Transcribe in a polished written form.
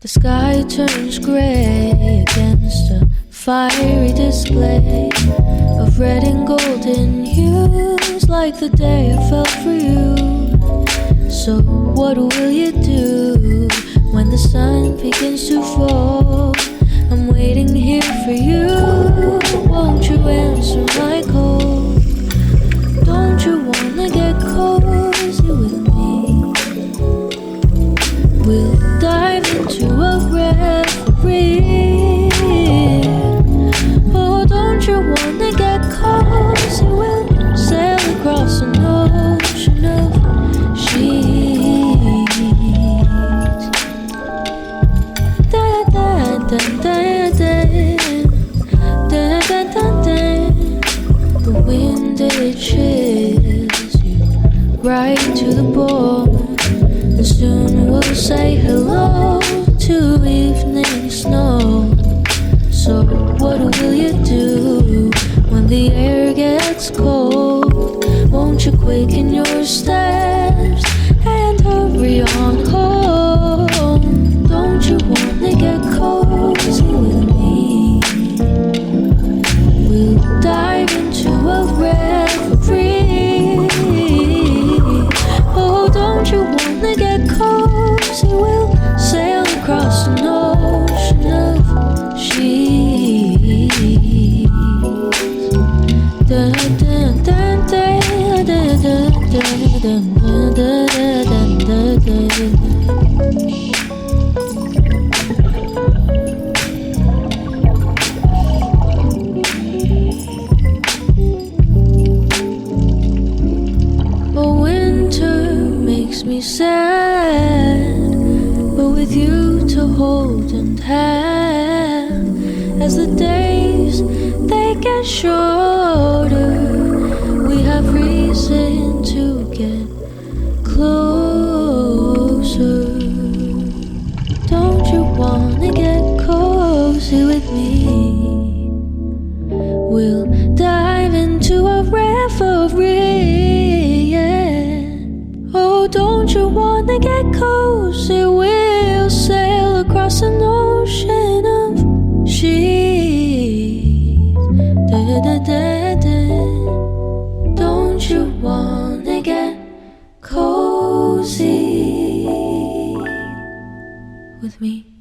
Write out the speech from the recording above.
The sky turns gray against a fiery display of red and golden hues, like the day I fell for you. So what will you do when the sun begins to fall? I'm waiting here for you. Won't you answer my call? Don't you wanna get cozy with me? We'll dive into a reverie. Oh, don't you wanna get cozy? We'll sail across an ocean of sheets. Da da da da da da da da da. The wind, it chills you right to the bone. And soon we'll say hello to evening snow. So what will you do when the air gets cold? Won't you quicken your steps and hurry on home? Don't you wanna get cozy with me? We'll dive into a reverie. Oh, don't you wanna get cozy? We'll sail across an ocean of sheets. Da da da da da da da da da da da da. Me sad, but with you to hold and have, as the days they get shorter, we have reason to get closer. Don't you wanna get cozy with me? We'll dive into a reverie, yeah. Oh, don't you wanna get cozy? We'll sail across an ocean of sheets. Da da da da. Don't you wanna get cozy with me?